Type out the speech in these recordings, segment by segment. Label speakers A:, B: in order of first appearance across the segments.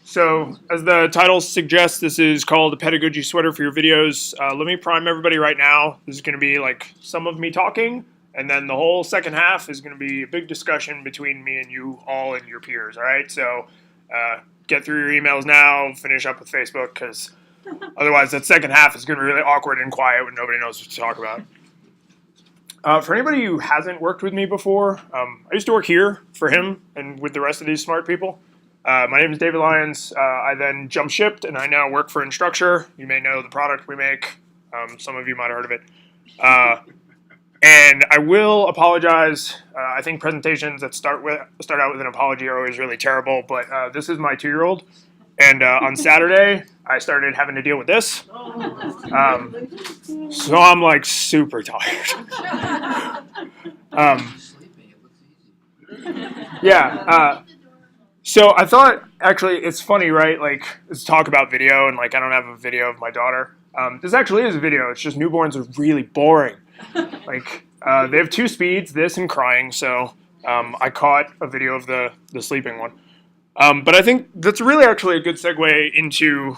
A: So, as the title suggests, this is called the Pedagogy Sweater for your videos. Let me prime everybody right now. This is going to be like some of me talking, and then the whole second half is going to be a big discussion between me and you all and your peers, all right? So, get through your emails now, finish up with Facebook, because otherwise that second half is going to be really awkward and quiet when nobody knows what to talk about. For anybody who hasn't worked with me before, I used to work here for him and with the rest of these smart people. My name is David Lyons. I then jump shipped, and I now work for Instructure. You may know the product we make. Some of you might have heard of it. And I will apologize. I think presentations that start out with an apology are always really terrible, but this is my 2-year-old. And on Saturday, I started having to deal with this. So I'm like super tired. So I thought, actually, it's funny, right? Like, let's talk about video, and like, I don't have a video of my daughter. This actually is a video. It's just newborns are really boring. Like, they have 2 speeds, this and crying. So I caught a video of the sleeping one. But I think that's really actually a good segue into,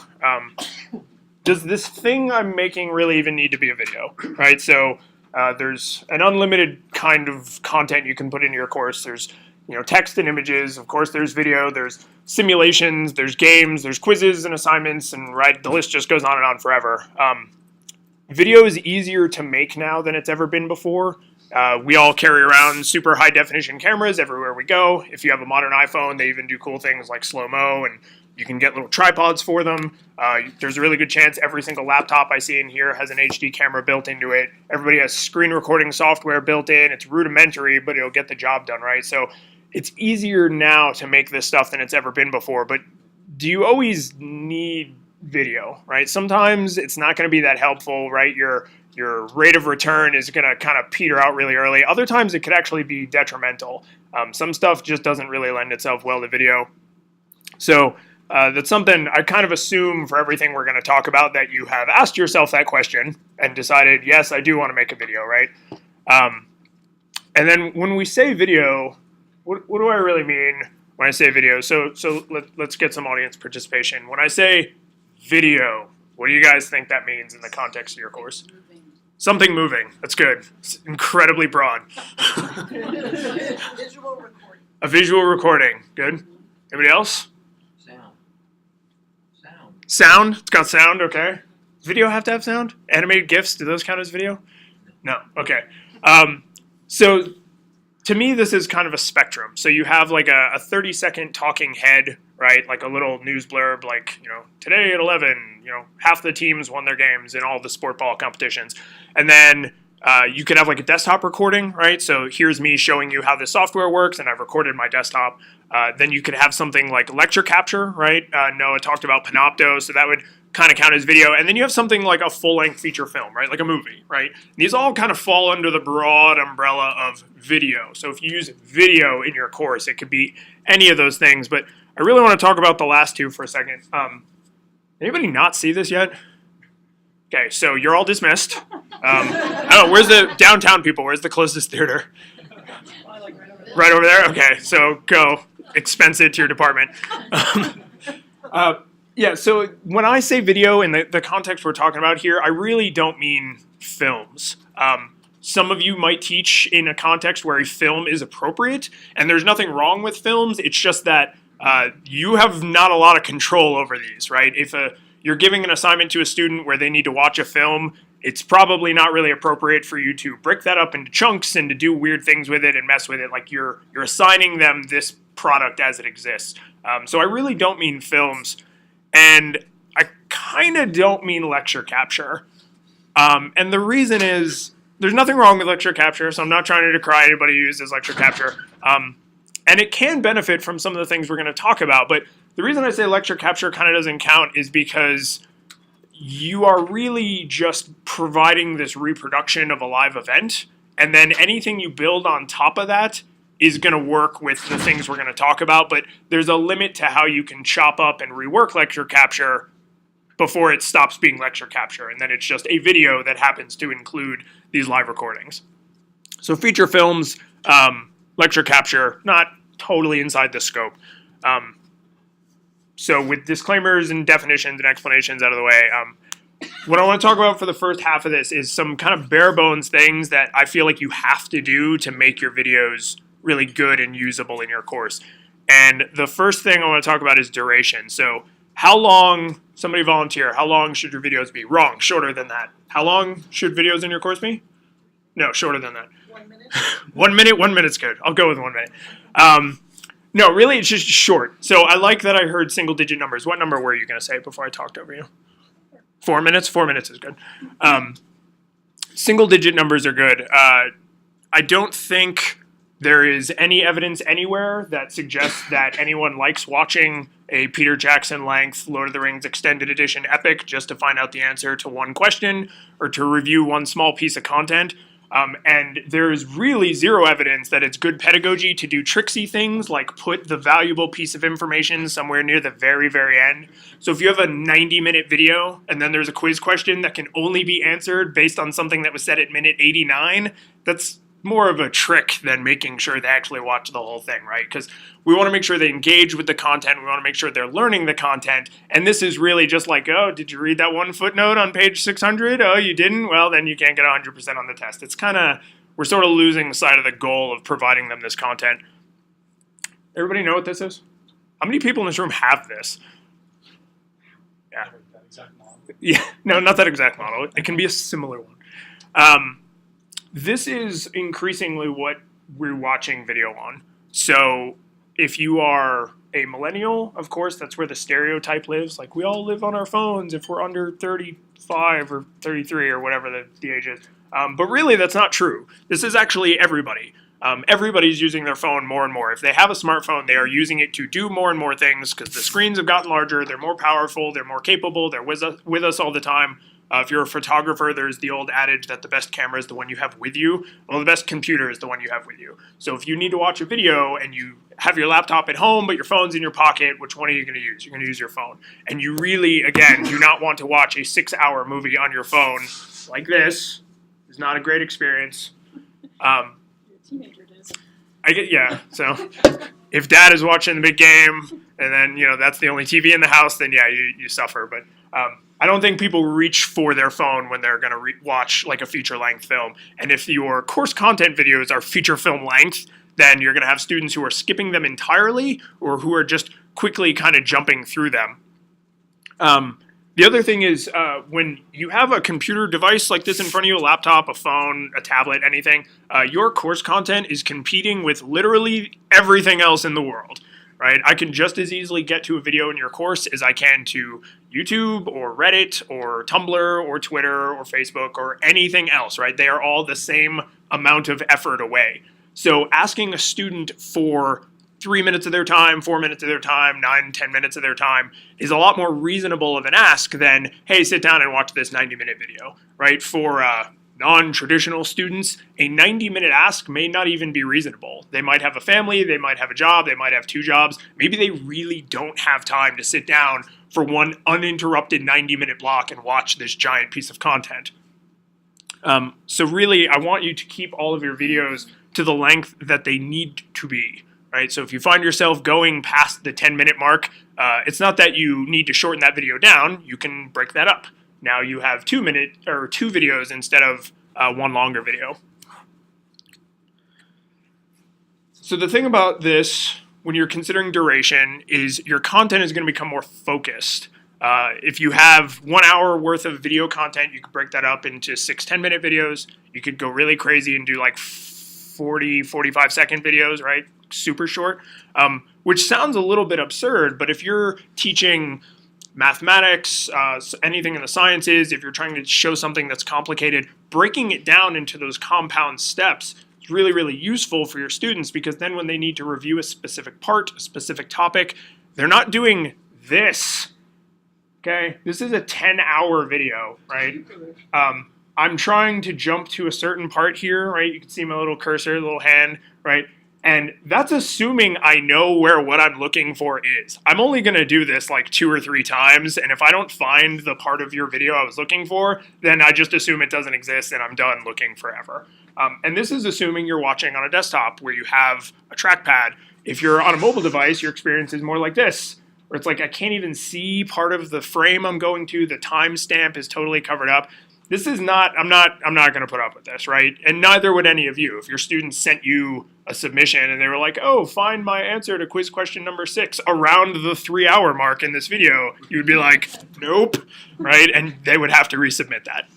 A: does this thing I'm making really even need to be a video, right? So there's an unlimited kind of content you can put into your course. There's text and images. Of course, there's video. There's simulations. There's games. There's quizzes and assignments. And right, the list just goes on and on forever. Video is easier to make now than it's ever been before. We all carry around super high definition cameras everywhere we go. If you have a modern iPhone, they even do cool things like slow-mo, and you can get little tripods for them. There's a really good chance every single laptop I see in here has an HD camera built into it. Everybody has screen recording software built in. It's rudimentary, but it'll get the job done, right? So it's easier now to make this stuff than it's ever been before. But do you always need video, right? Sometimes it's not going to be that helpful, right? Your rate of return is going to kind of peter out really early. Other times it could actually be detrimental. Some stuff just doesn't really lend itself well to video. So that's something I kind of assume for everything we're going to talk about, that you have asked yourself that question and decided, yes, I do want to make a video, right? And then when we say video, what do I really mean when I say video? So let's get some audience participation. When I say video, what do you guys think that means in the context of your course? Something moving. That's good. It's incredibly broad.
B: Visual recording.
A: A visual recording. Good. Anybody else? Sound. It's got sound. Okay. Does video have to have sound? Animated GIFs, do those count as video? No. Okay. So to me, this is kind of a spectrum. So you have like a 30-second talking head, right? Like a little news blurb, like, today at 11, half the teams won their games in all the sport ball competitions. And then you could have like a desktop recording, right? So here's me showing you how this software works, and I've recorded my desktop. Then you could have something like lecture capture, right? Noah talked about Panopto, so that would kind of count as video. And then you have something like a full-length feature film, right? Like a movie, right? These all kind of fall under the broad umbrella of video. So if you use video in your course, it could be any of those things. But I really want to talk about the last two for a second. Anybody not see this yet? Okay, so you're all dismissed. Oh, where's the downtown people? Where's the closest theater? Right over there? Okay, so go. Expense it to your department. Yeah, so when I say video in the context we're talking about here, I really don't mean films. Some of you might teach in a context where a film is appropriate, and there's nothing wrong with films. It's just that you have not a lot of control over these, right? If you're giving an assignment to a student where they need to watch a film, it's probably not really appropriate for you to break that up into chunks and to do weird things with it and mess with it. Like you're assigning them this product as it exists. So I really don't mean films. And I kind of don't mean lecture capture. And the reason is there's nothing wrong with lecture capture, so I'm not trying to decry anybody who uses lecture capture. And it can benefit from some of the things we're going to talk about. But the reason I say lecture capture kind of doesn't count is because you are really just providing this reproduction of a live event. And then anything you build on top of that is going to work with the things we're going to talk about, but there's a limit to how you can chop up and rework lecture capture before it stops being lecture capture, and then it's just a video that happens to include these live recordings. So feature films, lecture capture, not totally inside the scope. So with disclaimers and definitions and explanations out of the way, what I want to talk about for the first half of this is some kind of bare bones things that I feel like you have to do to make your videos really good and usable in your course. And the first thing I want to talk about is duration. So how long, somebody volunteer, how long should your videos be? Wrong, shorter than that. How long should videos in your course be? No, shorter than that.
B: 1 minute.
A: 1 minute, 1 minute's good. I'll go with 1 minute. No, really, it's just short. So I like that I heard single digit numbers. What number were you going to say before I talked over you? 4 minutes? 4 minutes is good. Single digit numbers are good. I don't think there is any evidence anywhere that suggests that anyone likes watching a Peter Jackson length Lord of the Rings extended edition epic just to find out the answer to one question or to review one small piece of content. And there is really zero evidence that it's good pedagogy to do tricksy things like put the valuable piece of information somewhere near the very, very end. So if you have a 90-minute video and then there's a quiz question that can only be answered based on something that was said at minute 89, that's more of a trick than making sure they actually watch the whole thing, right? Because we want to make sure they engage with the content. We want to make sure they're learning the content. And this is really just like, oh, did you read that one footnote on page 600? Oh, you didn't? Well, then you can't get 100% on the test. It's kind of, we're sort of losing sight of the goal of providing them this content. Everybody know what this is? How many people in this room have this? Yeah.
C: That exact model.
A: Yeah, no, not that exact model. It can be a similar one. This is increasingly what we're watching video on. So if you are a millennial, of course, that's where the stereotype lives. Like, we all live on our phones if we're under 35 or 33 or whatever the age is. But really, that's not true. This is actually everybody. Everybody's using their phone more and more. If they have a smartphone, they are using it to do more and more things because the screens have gotten larger, they're more powerful, they're more capable, they're with us all the time. If you're a photographer, there's the old adage that the best camera is the one you have with you. Well, the best computer is the one you have with you. So if you need to watch a video and you have your laptop at home, but your phone's in your pocket, which one are you going to use? You're going to use your phone. And you really, again, do not want to watch a 6-hour movie on your phone like this. It's not a great experience.
B: Your teenager does.
A: Yeah, so if dad is watching the big game and then, that's the only TV in the house, then yeah, you suffer. But I don't think people reach for their phone when they're going to watch like a feature-length film. And if your course content videos are feature film length, then you're going to have students who are skipping them entirely or who are just quickly kind of jumping through them. The other thing is when you have a computer device like this in front of you, a laptop, a phone, a tablet, anything, your course content is competing with literally everything else in the world. Right? I can just as easily get to a video in your course as I can to YouTube or Reddit or Tumblr or Twitter or Facebook or anything else, right? They are all the same amount of effort away. So asking a student for 3 minutes of their time, 4 minutes of their time, 9, 10 minutes of their time is a lot more reasonable of an ask than, hey, sit down and watch this 90-minute video, right? For non-traditional students, a 90-minute ask may not even be reasonable. They might have a family, they might have a job, they might have 2 jobs. Maybe they really don't have time to sit down for one uninterrupted 90-minute block and watch this giant piece of content. So really, I want you to keep all of your videos to the length that they need to be, right? So if you find yourself going past the 10-minute mark, it's not that you need to shorten that video down. You can break that up. Now you have 2 videos instead of one longer video. So the thing about this, when you're considering duration, is your content is going to become more focused. If you have 1 hour worth of video content, you could break that up into 6 10-minute videos. You could go really crazy and do like 40, 45-second videos, right? Super short, which sounds a little bit absurd, but if you're teaching mathematics, anything in the sciences, if you're trying to show something that's complicated, breaking it down into those compound steps is really, really useful for your students because then when they need to review a specific part, a specific topic, they're not doing this, okay? This is a 10-hour video, right? I'm trying to jump to a certain part here, right? You can see my little cursor, little hand, right? And that's assuming I know where what I'm looking for is. I'm only going to do this like 2 or 3 times, and if I don't find the part of your video I was looking for, then I just assume it doesn't exist and I'm done looking forever. And this is assuming you're watching on a desktop where you have a trackpad. If you're on a mobile device, your experience is more like this, where it's like I can't even see part of the frame I'm going to. The timestamp is totally covered up. This is not, I'm not going to put up with this, right? And neither would any of you. If your students sent you a submission and they were like, oh, find my answer to quiz question number 6 around the 3-hour mark in this video, you would be like, nope, right? And they would have to resubmit that.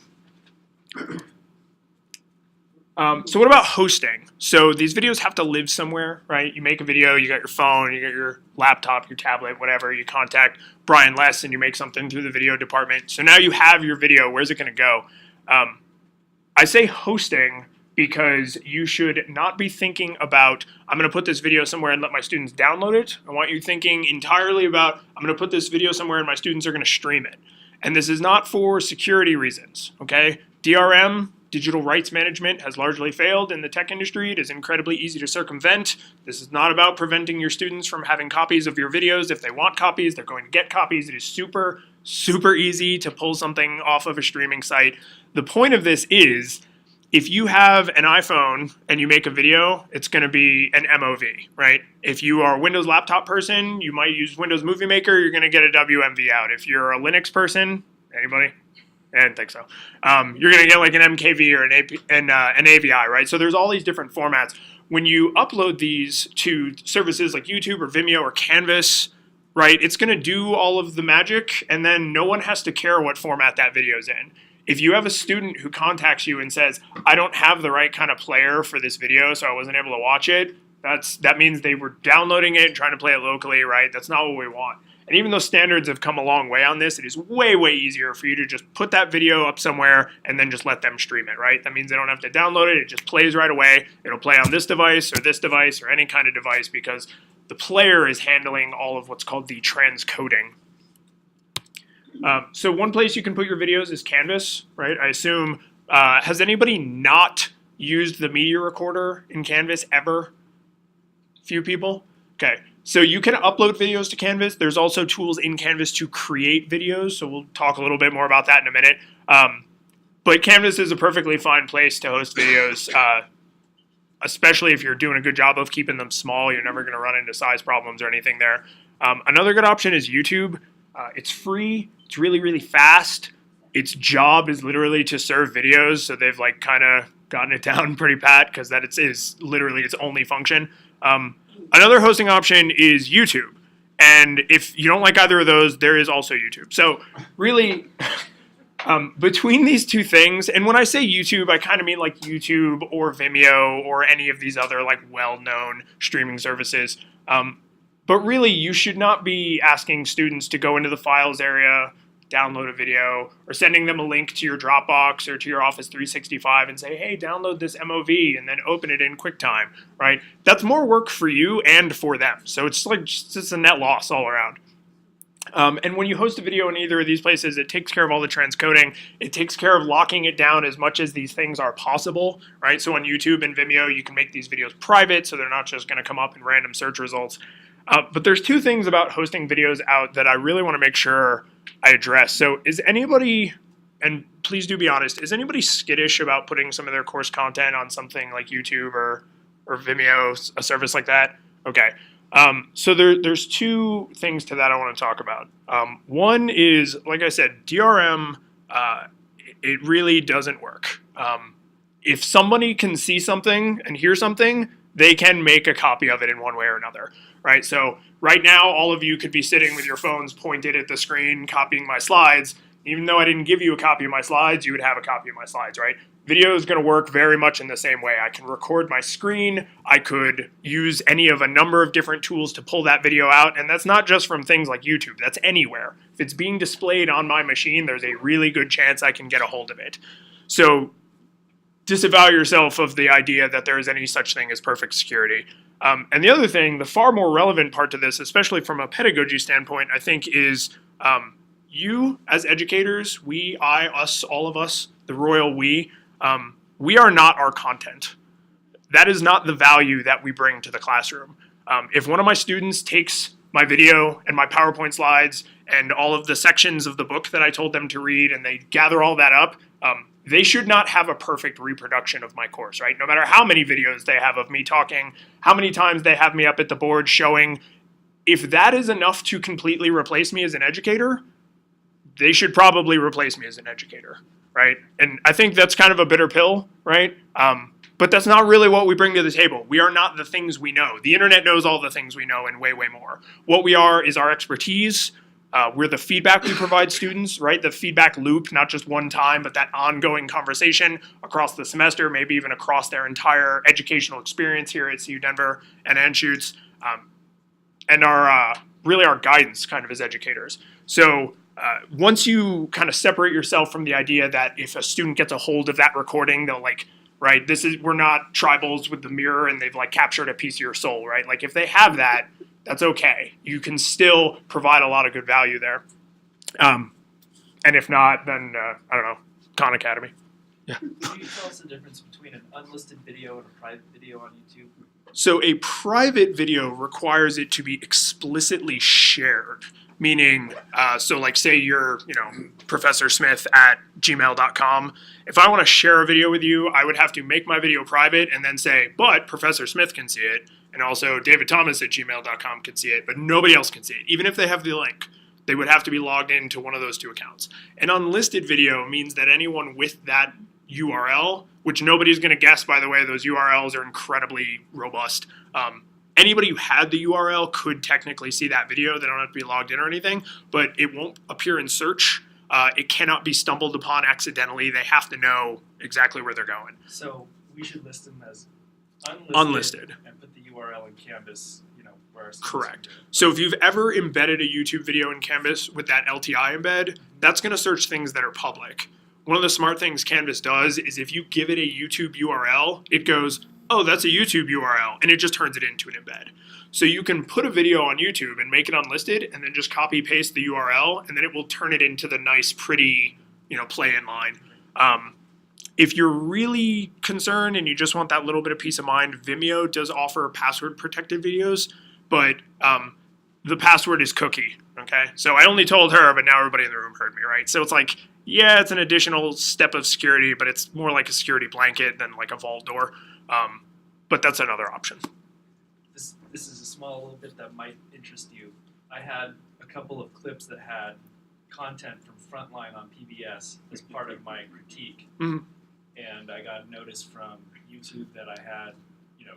A: So what about hosting? So these videos have to live somewhere, right? You make a video, you got your phone, you got your laptop, your tablet, whatever. You contact Brian Less and you make something through the video department. So now you have your video. Where's it going to go? I say hosting because you should not be thinking about, I'm going to put this video somewhere and let my students download it. I want you thinking entirely about, I'm going to put this video somewhere and my students are going to stream it. And this is not for security reasons, okay? DRM, digital rights management, has largely failed in the tech industry. It is incredibly easy to circumvent. This is not about preventing your students from having copies of your videos. If they want copies, they're going to get copies. It is super, super easy to pull something off of a streaming site. The point of this is, if you have an iPhone and you make a video, it's going to be an MOV, right? If you are a Windows laptop person, you might use Windows Movie Maker, you're going to get a WMV out. If you're a Linux person, anybody? I didn't think so. You're going to get like an MKV or an AVI, right? So there's all these different formats. When you upload these to services like YouTube or Vimeo or Canvas, right, it's going to do all of the magic, and then no one has to care what format that video's in. If you have a student who contacts you and says, I don't have the right kind of player for this video, so I wasn't able to watch it, that means they were downloading it and trying to play it locally, right? That's not what we want. And even though standards have come a long way on this, it is way, way easier for you to just put that video up somewhere and then just let them stream it, right? That means they don't have to download it. It just plays right away. It'll play on this device or any kind of device because the player is handling all of what's called the transcoding. So one place you can put your videos is Canvas, right? I assume, has anybody not used the media recorder in Canvas ever? Few people? Okay. So you can upload videos to Canvas. There's also tools in Canvas to create videos. So we'll talk a little bit more about that in a minute. But Canvas is a perfectly fine place to host videos, especially if you're doing a good job of keeping them small. You're never going to run into size problems or anything there. Another good option is YouTube. It's free. It's really, really fast. Its job is literally to serve videos. So they've like kind of gotten it down pretty pat because that is literally its only function. Another hosting option is YouTube. And if you don't like either of those, there is also YouTube. So really, between these two things, and when I say YouTube, I kind of mean like YouTube or Vimeo or any of these other like well-known streaming services. But really, you should not be asking students to go into the files area, download a video, or sending them a link to your Dropbox or to your Office 365 and say, hey, download this MOV and then open it in QuickTime, right? That's more work for you and for them. So it's like just a net loss all around. And when you host a video in either of these places, it takes care of all the transcoding. It takes care of locking it down as much as these things are possible, right? So on YouTube and Vimeo, you can make these videos private so they're not just going to come up in random search results. But there's two things about hosting videos out that I really want to make sure I address. So is anybody, and please do be honest, is anybody skittish about putting some of their course content on something like YouTube or Vimeo, a service like that? Okay. So there's two things to that I want to talk about. One is, like I said, DRM, it really doesn't work. If somebody can see something and hear something, they can make a copy of it in one way or another, right? So right now, all of you could be sitting with your phones pointed at the screen, copying my slides. Even though I didn't give you a copy of my slides, you would have a copy of my slides, right? Video is going to work very much in the same way. I can record my screen. I could use any of a number of different tools to pull that video out. And that's not just from things like YouTube. That's anywhere. If it's being displayed on my machine, there's a really good chance I can get a hold of it. So disavow yourself of the idea that there is any such thing as perfect security. And the other thing, the far more relevant part to this, especially from a pedagogy standpoint, I think is you as educators, we, I, us, all of us, the royal we are not our content. That is not the value that we bring to the classroom. If one of my students takes my video and my PowerPoint slides and all of the sections of the book that I told them to read and they gather all that up, they should not have a perfect reproduction of my course, right? No matter how many videos they have of me talking, how many times they have me up at the board showing, if that is enough to completely replace me as an educator, they should probably replace me as an educator, right? And I think that's kind of a bitter pill, right? But that's not really what we bring to the table. We are not the things we know. The internet knows all the things we know and way, way more. What we are is our expertise. We're the feedback we provide students, right? The feedback loop, not just one time, but that ongoing conversation across the semester, maybe even across their entire educational experience here at CU Denver and Anschutz, and really our guidance kind of as educators. So once you kind of separate yourself from the idea that if a student gets a hold of that recording, they'll like, right, we're not tribals with the mirror and they've like captured a piece of your soul, right? Like if they have that, that's okay. You can still provide a lot of good value there. And if not, then, I don't know, Khan Academy. Yeah.
C: Can you tell us the difference between an unlisted video and a private video on YouTube?
A: So a private video requires it to be explicitly shared, meaning, so like say you're, Professor Smith at gmail.com. If I want to share a video with you, I would have to make my video private and then say, but Professor Smith can see it. And also David Thomas at gmail.com can see it, but nobody else can see it. Even if they have the link, they would have to be logged into one of those two accounts. An unlisted video means that anyone with that URL, which nobody's going to guess, by the way, those URLs are incredibly robust. Anybody who had the URL could technically see that video. They don't have to be logged in or anything, but it won't appear in search. It cannot be stumbled upon accidentally. They have to know exactly where they're going.
C: So we should list them as
A: unlisted.
C: And put the URL in Canvas, where our students
A: Correct.
C: can do it.
A: So if you've ever embedded a YouTube video in Canvas with that LTI embed, that's going to search things that are public. One of the smart things Canvas does is if you give it a YouTube URL, it goes, oh, that's a YouTube URL, and it just turns it into an embed. So you can put a video on YouTube and make it unlisted, and then just copy paste the URL, and then it will turn it into the nice, pretty, play in line. If you're really concerned and you just want that little bit of peace of mind, Vimeo does offer password protected videos, but the password is cookie, okay? So I only told her, but now everybody in the room heard me, right? So it's like, yeah, it's an additional step of security, but it's more like a security blanket than like a vault door. But that's another option.
C: This is a small little bit that might interest you. I had a couple of clips that had content from Frontline on PBS as part of my critique.
A: Mm-hmm.
C: And I got notice from YouTube that I had,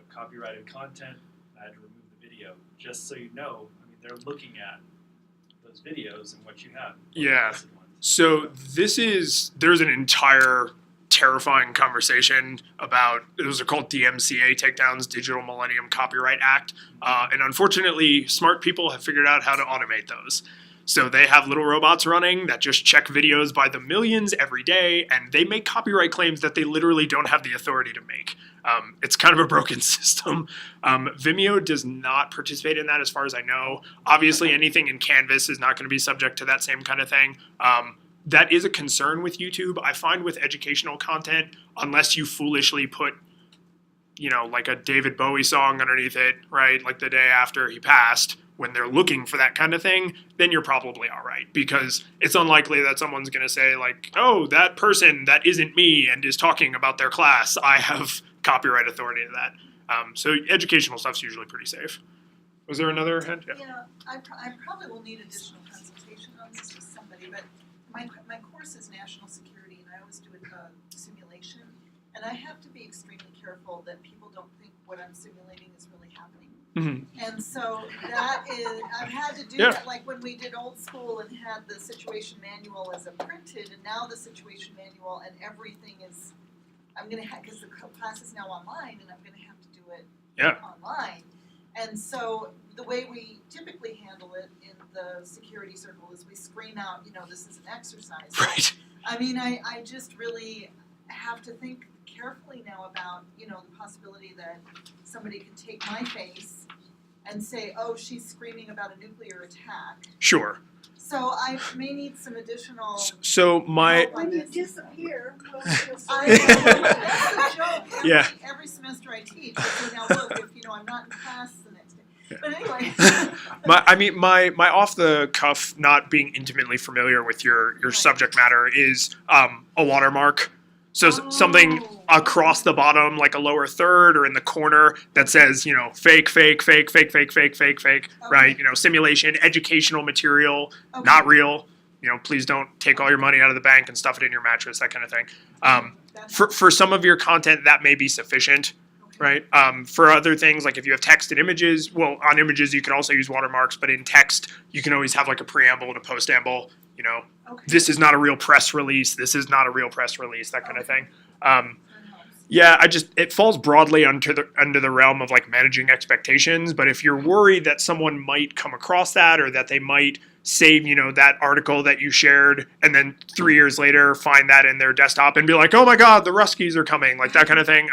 C: copyrighted content. I had to remove the video. Just so you know, they're looking at those videos and what you have.
A: Yeah. So there's an entire terrifying conversation about, those are called DMCA takedowns, Digital Millennium Copyright Act. And unfortunately, smart people have figured out how to automate those. So they have little robots running that just check videos by the millions every day, and they make copyright claims that they literally don't have the authority to make. It's kind of a broken system. Vimeo does not participate in that as far as I know. Obviously, anything in Canvas is not going to be subject to that same kind of thing. That is a concern with YouTube. I find with educational content, unless you foolishly put, like a David Bowie song underneath it, right, like the day after he passed, when they're looking for that kind of thing, then you're probably all right, because it's unlikely that someone's going to say like, oh, that person that isn't me and is talking about their class, I have copyright authority to that. So educational stuff's usually pretty safe. Was there another hand?
D: Yeah, I probably will need additional consultation on this with somebody, but my course is national security, and I always do a simulation, and I have to be extremely careful that people don't think what I'm simulating is really happening.
A: Mm-hmm.
D: And so that is, I've had to do
A: Yeah.
D: that, like when we did old school and had the situation manual as a printed, and now the situation manual and everything is, I'm going to have, because the class is now online, and I'm going to have to do it online. And so the way we typically handle it in the security circle is we scream out, this is an exercise.
A: Right.
D: I just really have to think carefully now about, the possibility that somebody could take my face and say, oh, she's screaming about a nuclear attack.
A: Sure.
D: So I may need some additional
A: So my
D: help on
B: When you
D: this.
B: disappear,
D: That's a joke.
A: Yeah.
D: Every semester I teach. So now look, if I'm not in class the next day. But anyway.
A: my off the cuff, not being intimately familiar with your subject matter, is a watermark. So something across the bottom, like a lower third or in the corner that says, fake, fake, fake, fake, fake, fake, fake, fake, right? Simulation, educational material, not real. Please don't take all your money out of the bank and stuff it in your mattress, that kind of thing. For some of your content, that may be sufficient, right? For other things, like if you have text and images, well, on images, you can also use watermarks, but in text, you can always have like a preamble and a postamble, this is not a real press release, this is not a real press release, that kind of thing. It falls broadly under the realm of like managing expectations, but if you're worried that someone might come across that or that they might save, that article that you shared and then 3 years later find that in their desktop and be like, oh my God, the Ruskies are coming, like that kind of thing.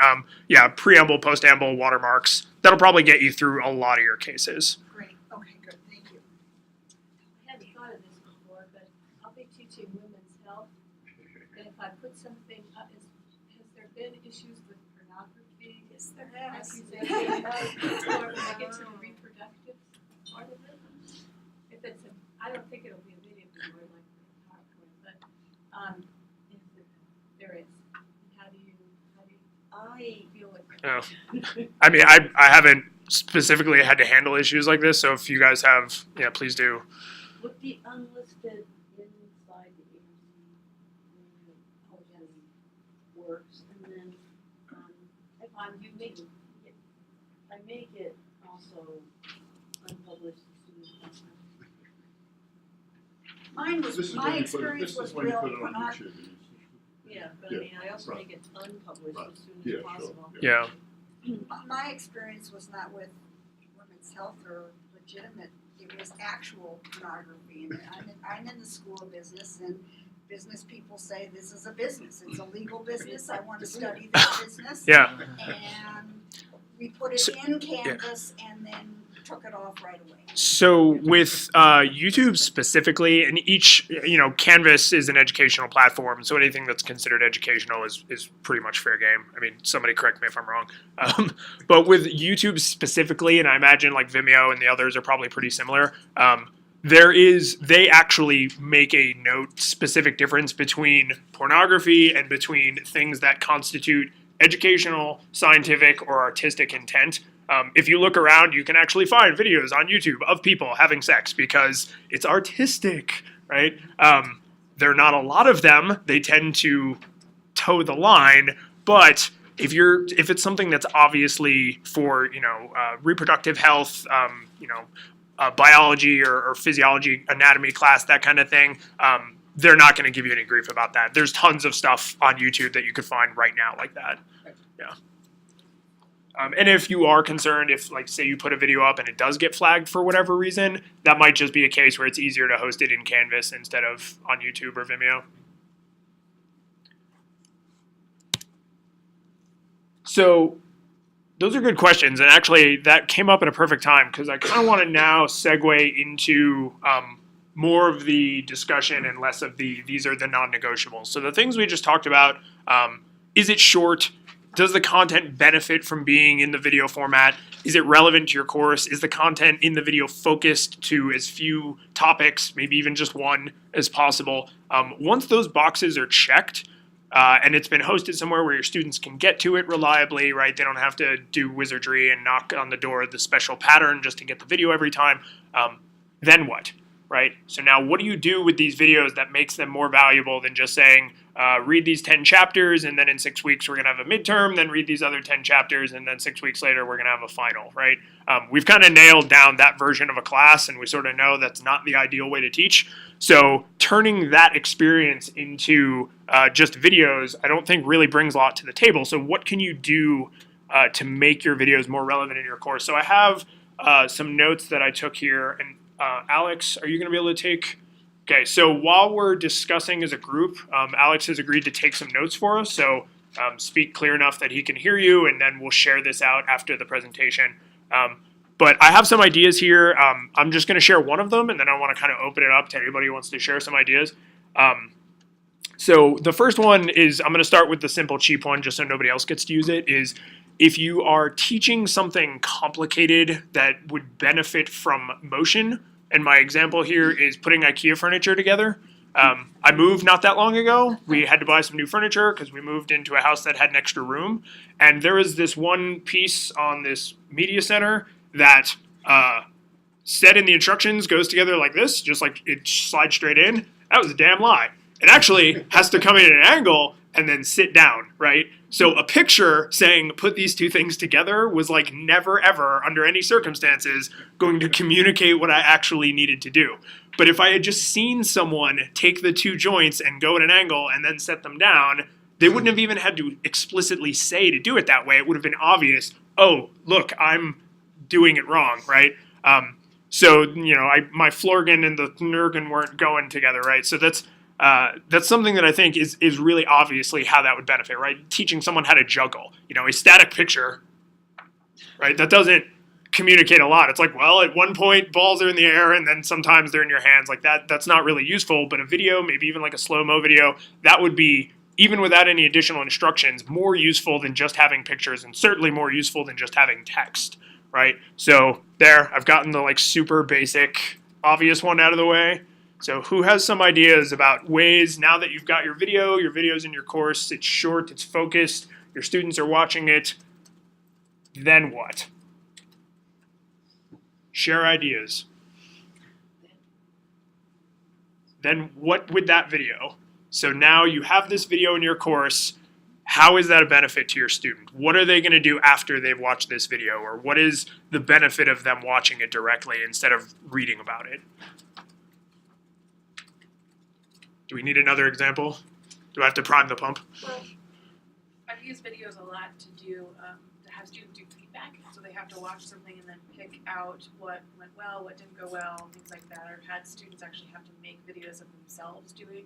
A: Preamble, postamble, watermarks, that'll probably get you through a lot of your cases.
D: Great, okay, good, thank you.
B: I hadn't thought of this before, but I'll be teaching women's health, and if I put something up, has there been issues with pornography?
D: Yes, there has.
B: Or when I get to the reproductive part of it, if it's I don't think it'll be a video anymore like the PowerPoint, but there is. How do you deal with it?
A: Oh. I mean, I haven't specifically had to handle issues like this, so if you guys have, please do.
E: Would the unlisted inside the agency works, and then if I'm making it, I make it also unpublished as soon as possible.
D: My experience was real pornography.
E: Yeah, but I mean, I also make it unpublished as soon as possible.
A: Yeah.
D: My experience was not with women's health or legitimate, it was actual pornography. And I'm in the school of business, and business people say this is a business. It's a legal business. I want to study this business.
A: Yeah.
D: And we put it in Canvas and then took it off right away.
A: So with YouTube specifically, and each, Canvas is an educational platform, so anything that's considered educational is pretty much fair game. I mean, somebody correct me if I'm wrong. But with YouTube specifically, and I imagine like Vimeo and the others are probably pretty similar, they actually make a specific difference between pornography and between things that constitute educational, scientific, or artistic intent. If you look around, you can actually find videos on YouTube of people having sex because it's artistic, right? There are not a lot of them. They tend to toe the line, but if it's something that's obviously for reproductive health, biology or physiology, anatomy class, that kind of thing, they're not going to give you any grief about that. There's tons of stuff on YouTube that you could find right now like that. Yeah. And if you are concerned, if like say you put a video up and it does get flagged for whatever reason, that might just be a case where it's easier to host it in Canvas instead of on YouTube or Vimeo. So those are good questions, and actually that came up at a perfect time because I kind of want to now segue into more of the discussion and less of these are the non-negotiables. So the things we just talked about, is it short? Does the content benefit from being in the video format? Is it relevant to your course? Is the content in the video focused to as few topics, maybe even just one, as possible? Once those boxes are checked, and it's been hosted somewhere where your students can get to it reliably, right? They don't have to do wizardry and knock on the door of the special pattern just to get the video every time. Then what, right? So now what do you do with these videos that makes them more valuable than just saying, read these 10 chapters and then in 6 weeks we're going to have a midterm, then read these other 10 chapters and then 6 weeks later we're going to have a final, right? We've kind of nailed down that version of a class and we sort of know that's not the ideal way to teach. So turning that experience into just videos, I don't think really brings a lot to the table. So what can you do to make your videos more relevant in your course? So I have some notes that I took here, and Alex, are you going to be able to take? Okay, so while we're discussing as a group, Alex has agreed to take some notes for us, so speak clear enough that he can hear you, and then we'll share this out after the presentation. But I have some ideas here. I'm just going to share one of them, and then I want to kind of open it up to anybody who wants to share some ideas. So the first one is, I'm going to start with the simple, cheap one, just so nobody else gets to use it, is if you are teaching something complicated that would benefit from motion, and my example here is putting IKEA furniture together, I moved not that long ago. We had to buy some new furniture because we moved into a house that had an extra room. And there was this one piece on this media center that said in the instructions goes together like this, just like it slides straight in. That was a damn lie. It actually has to come in at an angle and then sit down, right? So a picture saying put these two things together was like never ever under any circumstances going to communicate what I actually needed to do. But if I had just seen someone take the two joints and go at an angle and then set them down, they wouldn't have even had to explicitly say to do it that way. It would have been obvious, oh, look, I'm doing it wrong, right? So, you know, my Florgan and the Nurgan weren't going together, right? So that's something that I think is really obviously how that would benefit, right? Teaching someone how to juggle. You know, a static picture, right? That doesn't communicate a lot. It's like, well, at one point balls are in the air and then sometimes they're in your hands. Like that's not really useful. But a video, maybe even like a slow-mo video, that would be, even without any additional instructions, more useful than just having pictures and certainly more useful than just having text, right? So there, I've gotten the like super basic, obvious one out of the way. So who has some ideas about ways, now that you've got your video's in your course, it's short, it's focused, your students are watching it, then what? Share ideas. Then what with that video? So now you have this video in your course. How is that a benefit to your student? What are they going to do after they've watched this video? Or what is the benefit of them watching it directly instead of reading about it? Do we need another example? Do I have to prime the pump?
F: Well, I've used videos a lot to have students do feedback. So they have to watch something and then pick out what went well, what didn't go well, things like that. Or had students actually have to make videos of themselves doing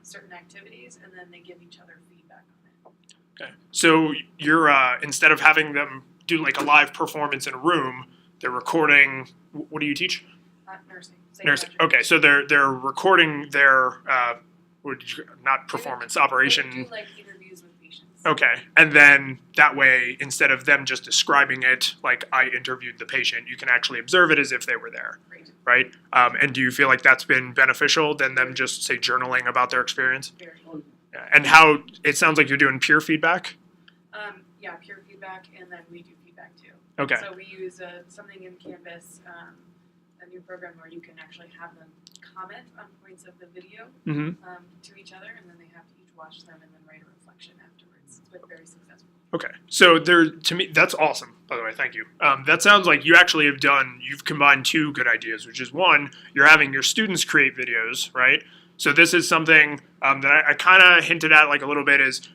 F: certain activities, and then they give each other feedback on it.
A: Okay. So you're instead of having them do like a live performance in a room, they're recording. What do you teach?
F: Nursing.
A: Nursing. Okay, so they're recording their not performance, operation.
F: They do like interviews with patients.
A: Okay, and then that way, instead of them just describing it like I interviewed the patient, you can actually observe it as if they were there,
F: Great.
A: right? And do you feel like that's been beneficial than them just say journaling about their experience?
F: Very.
A: Yeah. And how it sounds like you're doing peer feedback.
F: Yeah, peer feedback, and then we do feedback too.
A: Okay.
F: So we use something in Canvas, a new program where you can actually have them comment on points of the video
A: Mm-hmm.
F: To each other, and then they have to each watch them and then write a reflection afterwards. It's been very successful.
A: Okay, so to me, that's awesome, by the way, thank you. That sounds like you actually you've combined two good ideas, which is one, you're having your students create videos, right? So this is something that I kind of hinted at like a little bit is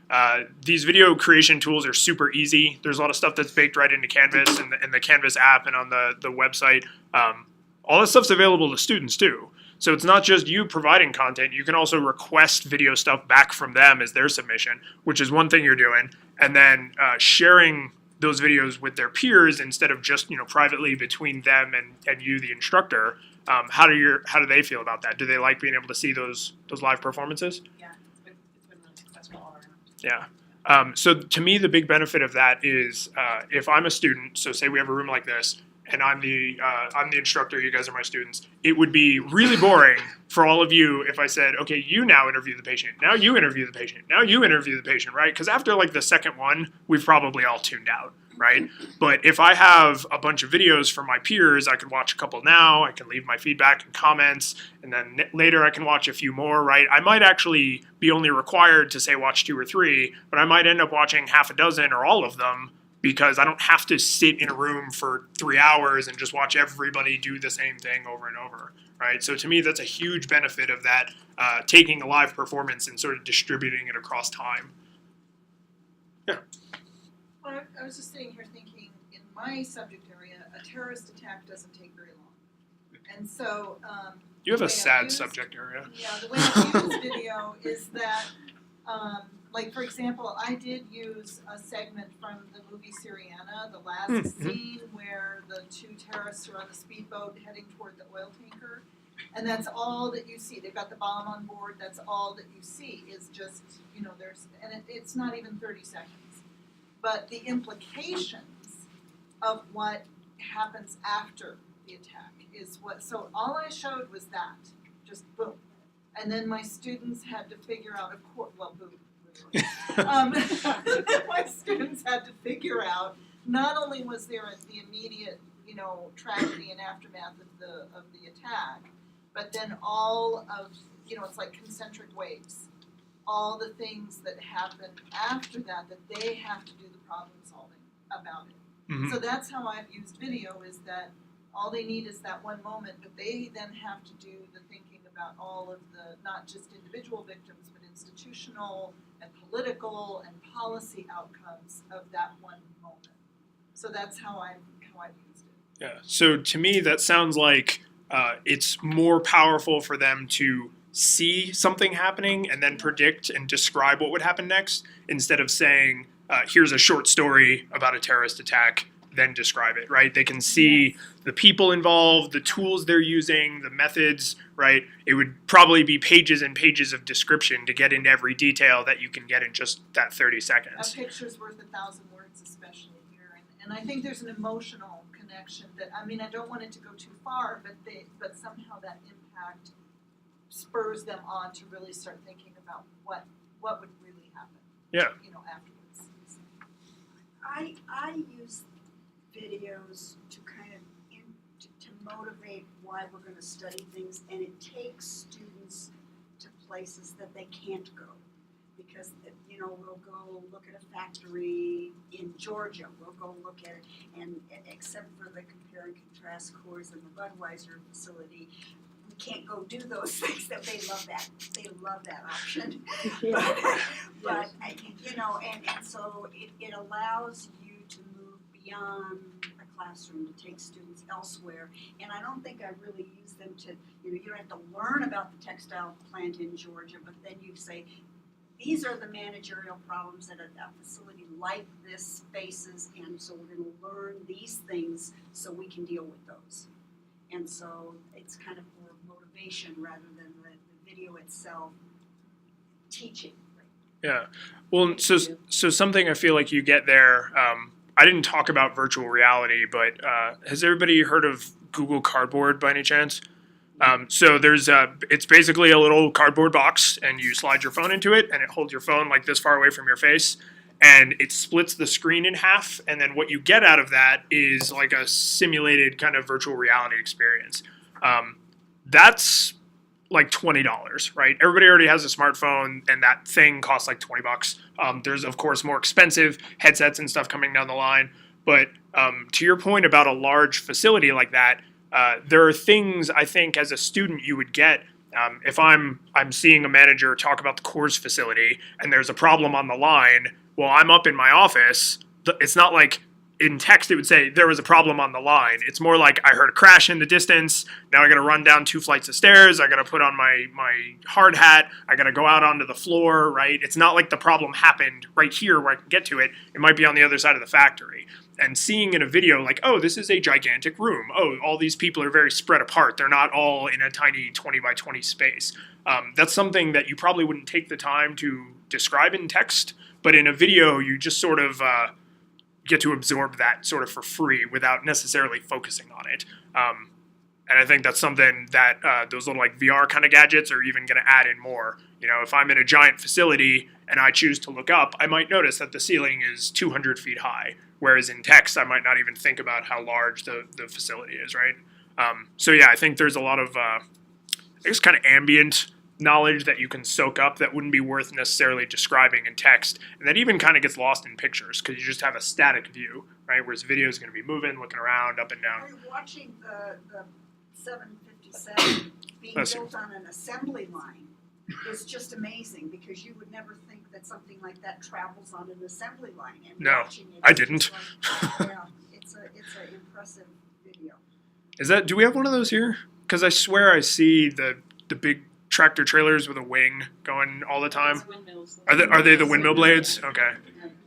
A: these video creation tools are super easy. There's a lot of stuff that's baked right into Canvas and the Canvas app and on the website. All this stuff's available to students too. So it's not just you providing content. You can also request video stuff back from them as their submission, which is one thing you're doing. And then sharing those videos with their peers instead of just privately between them and you, the instructor. How do they feel about that? Do they like being able to see those live performances?
F: Yeah, it's been really successful all around.
A: Yeah. So to me, the big benefit of that is if I'm a student, so say we have a room like this, and I'm the instructor, you guys are my students, it would be really boring for all of you if I said, okay, you now interview the patient, now you interview the patient, now you interview the patient, right? Because after like the second one, we've probably all tuned out, right? But if I have a bunch of videos from my peers, I can watch a couple now, I can leave my feedback and comments, and then later I can watch a few more, right? I might actually be only required to say watch 2 or 3, but I might end up watching half a dozen or all of them, because I don't have to sit in a room for 3 hours and just watch everybody do the same thing over and over, right? So to me, that's a huge benefit of that, taking a live performance and sort of distributing it across time. Yeah.
D: Well, I was just sitting here thinking, in my subject area, a terrorist attack doesn't take very long. And so,
A: You have
D: the
A: a
D: way I've
A: sad
D: used-
A: subject area.
D: Yeah, the way I use video is that, like for example, I did use a segment from the movie Syriana, the last
A: Mm-hmm.
D: scene where the 2 terrorists are on the speedboat heading toward the oil tanker, and that's all that you see. They've got the bomb on board. That's all that you see is just it's not even 30 seconds, but the implications of what happens after the attack is what. So all I showed was that, just boom. And then my students had to figure out, my students had to figure out, not only was there the immediate, tragedy and aftermath of the attack, but then all of, it's like concentric waves. All the things that happen after that they have to do the problem solving about it.
A: Mhm.
D: So that's how I've used video, is that all they need is that one moment, but they then have to do the thinking about all of the, not just individual victims, but institutional and political and policy outcomes of that one moment. So that's how I've used it.
A: Yeah. So to me, that sounds like it's more powerful for them to see something happening and then predict and describe what would happen next, instead of saying, here's a short story about a terrorist attack, then describe it, right? They can see the people involved, the tools they're using, the methods, right? It would probably be pages and pages of description to get into every detail that you can get in just that 30 seconds.
D: A picture's worth 1,000 words, especially here. And I think there's an emotional connection that, I don't want it to go too far, but somehow that impact spurs them on to really start thinking about what would really happen.
A: Yeah.
D: Afterwards.
G: I use videos to kind of to motivate why we're going to study things, and it takes students to places that they can't go, because we'll go look at a factory in Georgia, we'll go look at it, and except for the compare and contrast course in the Budweiser facility, we can't go do those things. That they love that option. but and so it allows you to move beyond a classroom, to take students elsewhere. And I don't think I really use them to, you don't have to learn about the textile plant in Georgia, but then you say, these are the managerial problems that a facility like this faces, and so we're going to learn these things so we can deal with those. And so it's kind of more motivation rather than the video itself teaching.
A: Yeah. Well, so something I feel like you get there, I didn't talk about virtual reality, but has everybody heard of Google Cardboard by any chance? So it's basically a little cardboard box, and you slide your phone into it, and it holds your phone like this far away from your face, and it splits the screen in half, and then what you get out of that is like a simulated kind of virtual reality experience. That's like $20, right? Everybody already has a smartphone, and that thing costs like $20. There's of course more expensive headsets and stuff coming down the line, but to your point about a large facility like that, there are things I think as a student you would get. If I'm seeing a manager talk about the course facility and there's a problem on the line, well, I'm up in my office. It's not like in text it would say there was a problem on the line. It's more like I heard a crash in the distance. Now I got to run down 2 flights of stairs. I got to put on my hard hat. I got to go out onto the floor, right? It's not like the problem happened right here where I can get to it. It might be on the other side of the factory. And seeing in a video like, oh, this is a gigantic room. Oh, all these people are very spread apart. They're not all in a tiny 20 by 20 space. That's something that you probably wouldn't take the time to describe in text, but in a video you just sort of get to absorb that sort of for free without necessarily focusing on it. And I think that's something that those little like VR kind of gadgets are even going to add in more. If I'm in a giant facility and I choose to look up, I might notice that the ceiling is 200 feet high. Whereas in text, I might not even think about how large the facility is, right? So yeah, I think there's a lot of, I guess, kind of ambient knowledge that you can soak up that wouldn't be worth necessarily describing in text. And that even kind of gets lost in pictures because you just have a static view, right? Whereas video is going to be moving, looking around, up and down.
G: Are you watching the 757 being built on an assembly line? Is just amazing, because you would never think that something like that travels on an assembly line. And
A: No,
G: watching it,
A: I didn't.
G: Yeah, it's an impressive video.
A: Do we have one of those here? Because I swear I see the big tractor trailers with a wing going all the time.
E: Windmills.
A: Are they the windmill blades? Okay.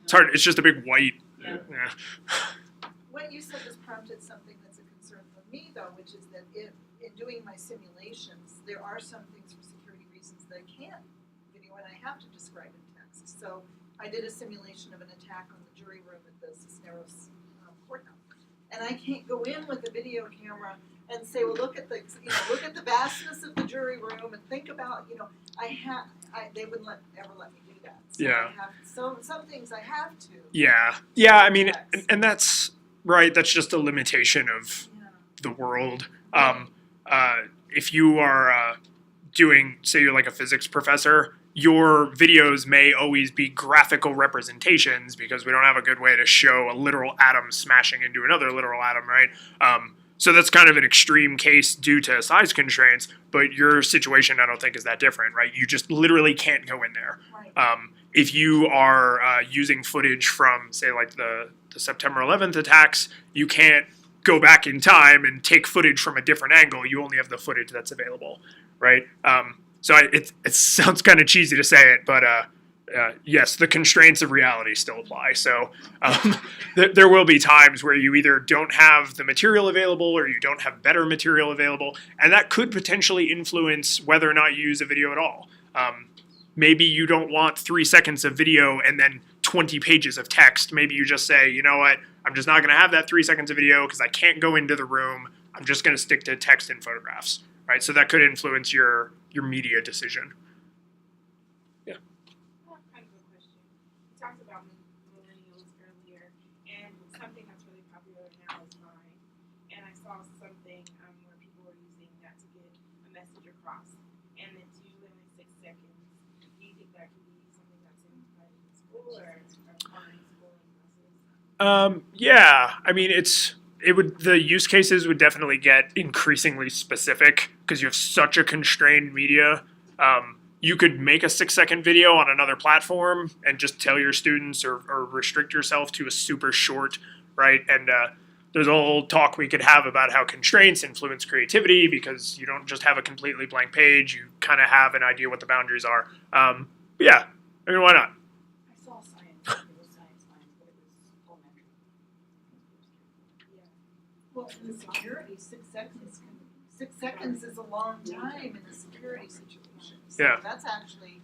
A: It's hard. It's just a big white.
E: Yeah.
D: What you said has prompted something that's a concern for me, though, which is that if in doing my simulations, there are some things for security reasons that I can't video and I have to describe in text. So I did a simulation of an attack on the jury room at the Cisneros courthouse, and I can't go in with a video camera and say, well, look at the, look at the vastness of the jury room and think about, they wouldn't ever let me do that. So
A: Yeah.
D: I have, some things I have to.
A: Yeah. I mean, and that's right. That's just a limitation of
D: Yeah.
A: the world. If you are doing, say, you're like a physics professor, your videos may always be graphical representations because we don't have a good way to show a literal atom smashing into another literal atom, right? So that's kind of an extreme case due to size constraints, but your situation I don't think is that different, right? You just literally can't go in there.
D: Right.
A: If you are using footage from, say, like the September 11th attacks, you can't go back in time and take footage from a different angle. You only have the footage that's available, right? So it sounds kind of cheesy to say it, but yes, the constraints of reality still apply. So there will be times where you either don't have the material available or you don't have better material available, and that could potentially influence whether or not you use a video at all. Maybe you don't want 3 seconds of video and then 20 pages of text. Maybe you just say, you know what, I'm just not going to have that 3 seconds of video because I can't go into the room. I'm just going to stick to text and photographs, right? So that could influence your media decision.
F: I have kind of a question. You talked about millennials earlier, and something that's really popular now is Vine. And I saw something where people were using that to get a message across, and it's usually only 6 seconds. Do you think that could be something that's implemented in school or common in school classes?
A: Yeah, I mean, the use cases would definitely get increasingly specific because you have such a constrained media. You could make a 6-second video on another platform and just tell your students or restrict yourself to a super short, right? And there's a whole talk we could have about how constraints influence creativity because you don't just have a completely blank page. You kind of have an idea what the boundaries are. But yeah, I mean, why not?
E: I saw science, it was science, but it was elementary.
D: Well, in the security, 6 seconds is a long time in the security situation. So
A: Yeah.
D: that's actually,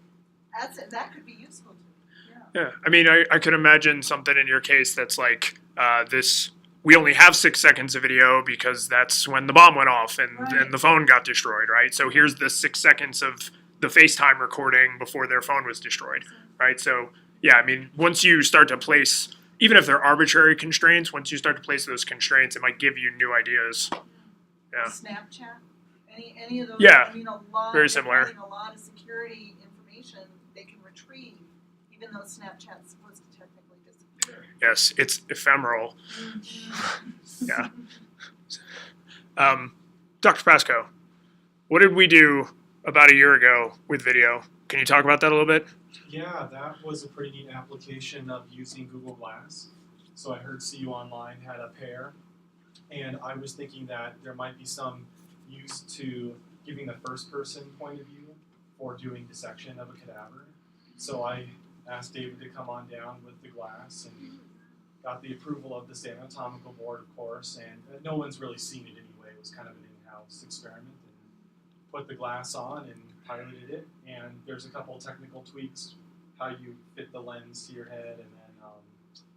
D: that could be useful to me.
A: Yeah, I mean, I could imagine something in your case that's like we only have 6 seconds of video because that's when the bomb went off and the phone got destroyed, right? So here's the 6 seconds of the FaceTime recording before their phone was destroyed, right? So yeah, I mean, once you start to place, even if they're arbitrary constraints, once you start to place those constraints, it might give you new ideas. Yeah.
D: Snapchat, any of those.
A: Yeah,
D: I mean, a lot.
A: very similar.
D: Having a lot of security information they can retrieve, even though Snapchat's supposed to technically disappear.
A: Yes, it's ephemeral. Yeah. Dr. Pasco, what did we do about a year ago with video? Can you talk about that a little bit?
H: Yeah, that was a pretty neat application of using Google Glass. So I heard CU Online had a pair, and I was thinking that there might be some use to giving the first person point of view for doing dissection of a cadaver. So I asked David to come on down with the glass and got the approval of the State Anatomical Board, of course, and no one's really seen it anyway. It was kind of an in-house experiment, and put the glass on and piloted it, and there's a couple of technical tweaks, how you fit the lens to your head, and then,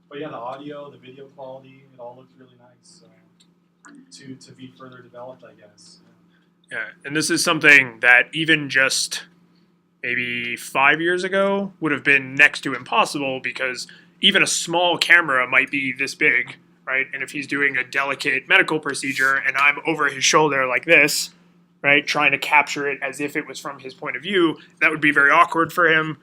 H: but yeah, the audio, the video quality, it all looked really nice. So to be further developed, I guess.
A: Yeah, and this is something that even just maybe 5 years ago would have been next to impossible because even a small camera might be this big, right? And if he's doing a delicate medical procedure and I'm over his shoulder like this, right, trying to capture it as if it was from his point of view, that would be very awkward for him.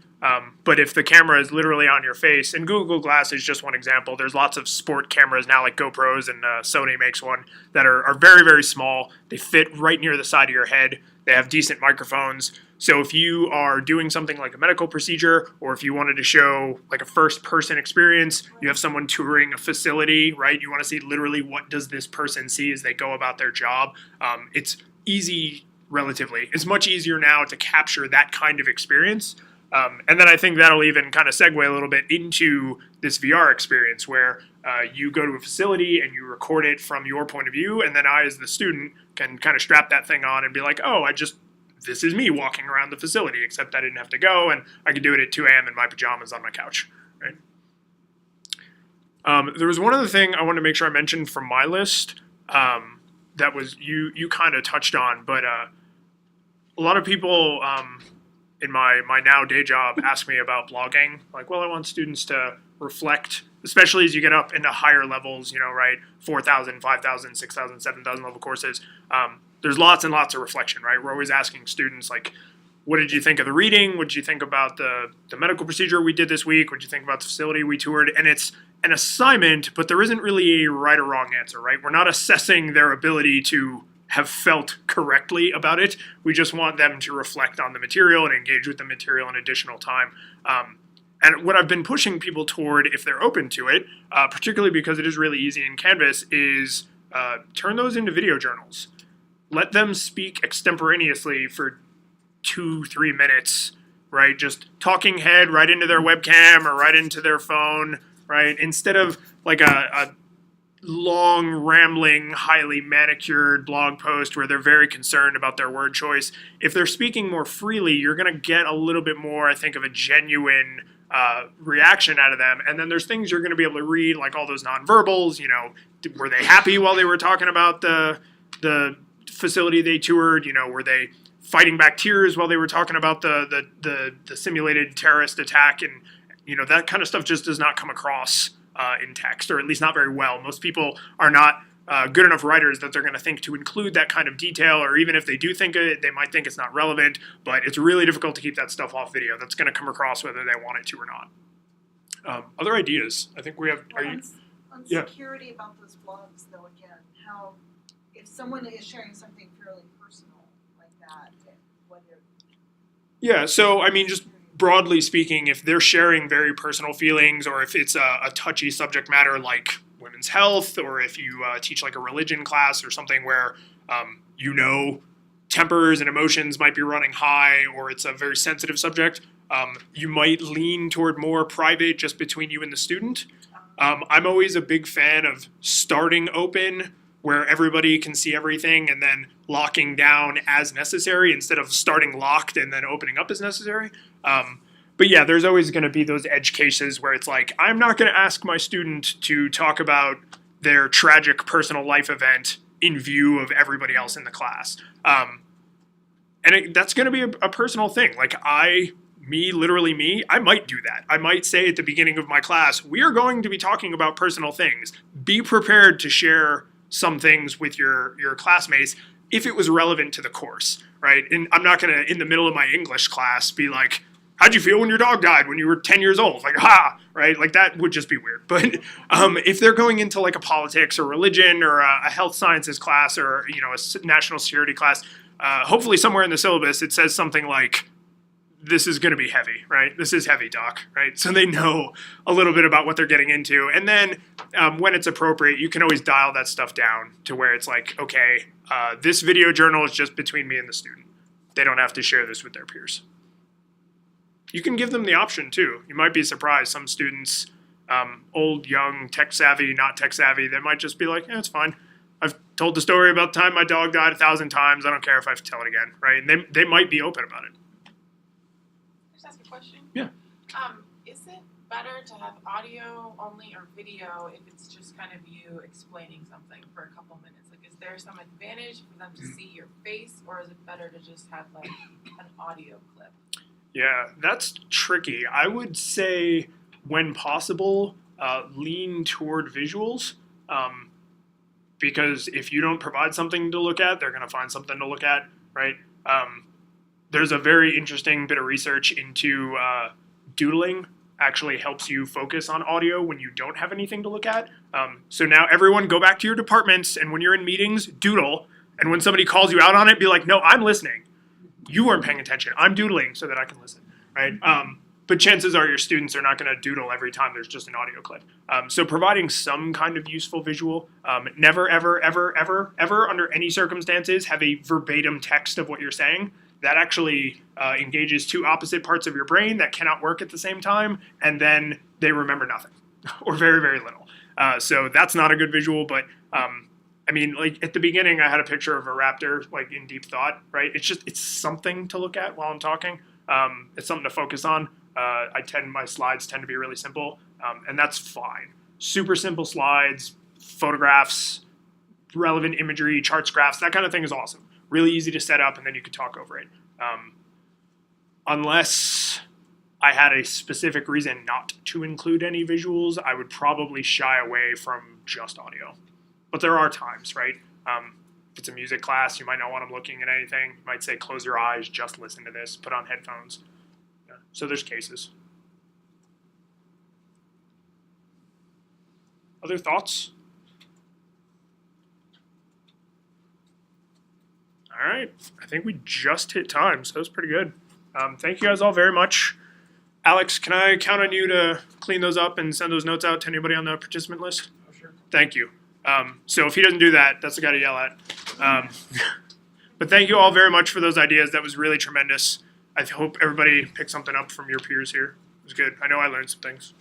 A: But if the camera is literally on your face, and Google Glass is just one example, there's lots of sport cameras now like GoPros, and Sony makes one that are very, very small. They fit right near the side of your head. They have decent microphones. So if you are doing something like a medical procedure, or if you wanted to show like a first-person experience, you have someone touring a facility, right? You want to see literally what does this person see as they go about their job. It's easy, relatively. It's much easier now to capture that kind of experience. And then I think that'll even kind of segue a little bit into this VR experience where you go to a facility and you record it from your point of view, and then I, as the student, can kind of strap that thing on and be like, oh, this is me walking around the facility, except I didn't have to go, and I could do it at 2 a.m. in my pajamas on my couch, right? There was one other thing I wanted to make sure I mentioned from my list. that was you kind of touched on, but a lot of people in my now day job ask me about blogging. Like, well, I want students to reflect, especially as you get up into higher levels, right? 4,000, 5,000, 6,000, 7,000 level courses. There's lots and lots of reflection, right? We're always asking students, like, what did you think of the reading? What did you think about the medical procedure we did this week? What did you think about the facility we toured? And it's an assignment, but there isn't really a right or wrong answer, right? We're not assessing their ability to have felt correctly about it. We just want them to reflect on the material and engage with the material in additional time. And what I've been pushing people toward, if they're open to it, particularly because it is really easy in Canvas, is turn those into video journals. Let them speak extemporaneously for 2-3 minutes, right? Just talking head right into their webcam or right into their phone, right? Instead of like a long, rambling, highly manicured blog post where they're very concerned about their word choice. If they're speaking more freely, you're going to get a little bit more, I think, of a genuine reaction out of them. And then there's things you're going to be able to read, like all those nonverbals. Were they happy while they were talking about the facility they toured? Were they fighting back tears while they were talking about the simulated terrorist attack? And that kind of stuff just does not come across in text, or at least not very well. Most people are not good enough writers that they're going to think to include that kind of detail, or even if they do think of it, they might think it's not relevant, but it's really difficult to keep that stuff off video. That's going to come across whether they want it to or not. Other ideas? I think we have,
D: On security about those blogs, though, again, how, if someone is sharing something fairly personal like that, whether...
A: Yeah, so, just broadly speaking, if they're sharing very personal feelings, or if it's a touchy subject matter like women's health, or if you teach like a religion class or something where tempers and emotions might be running high, or it's a very sensitive subject, you might lean toward more private, just between you and the student. I'm always a big fan of starting open, where everybody can see everything, and then locking down as necessary instead of starting locked and then opening up as necessary. But yeah, there's always going to be those edge cases where it's like, I'm not going to ask my student to talk about their tragic personal life event in view of everybody else in the class. That's going to be a personal thing. Like literally me, I might do that. I might say at the beginning of my class, we are going to be talking about personal things. Be prepared to share some things with your classmates if it was relevant to the course, right? And I'm not going to, in the middle of my English class, be like, how'd you feel when your dog died when you were 10 years old? Like, right? Like, that would just be weird. But if they're going into like a politics or religion or a health sciences class, or, a national security class, hopefully somewhere in the syllabus it says something like, this is going to be heavy, right? This is heavy, doc, right? So they know a little bit about what they're getting into. And then when it's appropriate, you can always dial that stuff down to where it's like, okay, this video journal is just between me and the student. They don't have to share this with their peers. You can give them the option too. You might be surprised. Some students, old, young, tech savvy, not tech savvy, they might just be like, yeah, it's fine. I've told the story about the time my dog died 1,000 times. I don't care if I have to tell it again, right? And they might be open about it.
F: Just ask a question?
A: Yeah.
F: Is it better to have audio only or video if it's just kind of you explaining something for a couple minutes? Like, is there some advantage for them to see your face, or is it better to just have like an audio clip?
A: Yeah, that's tricky. I would say, when possible, lean toward visuals, because if you don't provide something to look at, they're going to find something to look at, right? There's a very interesting bit of research into doodling actually helps you focus on audio when you don't have anything to look at. So now everyone go back to your departments, and when you're in meetings, doodle. And when somebody calls you out on it, be like, no, I'm listening. You weren't paying attention. I'm doodling so that I can listen, right? But chances are your students are not going to doodle every time there's just an audio clip. So providing some kind of useful visual, never, ever, ever, ever, ever under any circumstances have a verbatim text of what you're saying. That actually engages two opposite parts of your brain that cannot work at the same time, and then they remember nothing or very, very little. So that's not a good visual, but like at the beginning, I had a picture of a raptor, like in deep thought, right? It's something to look at while I'm talking. It's something to focus on. My slides tend to be really simple, and that's fine. Super simple slides, photographs, relevant imagery, charts, graphs, that kind of thing is awesome. Really easy to set up, and then you can talk over it. Unless I had a specific reason not to include any visuals, I would probably shy away from just audio. But there are times, right? If it's a music class, you might not want them looking at anything. You might say, close your eyes, just listen to this, put on headphones. Yeah. So there's cases. Other thoughts? All right, I think we just hit time, so that was pretty good. Thank you guys all very much. Alex, can I count on you to clean those up and send those notes out to anybody on the participant list?
C: Oh, sure.
A: Thank you. So if he doesn't do that, that's the guy to yell at. But thank you all very much for those ideas. That was really tremendous. I hope everybody picked something up from your peers here. It was good. I know I learned some things.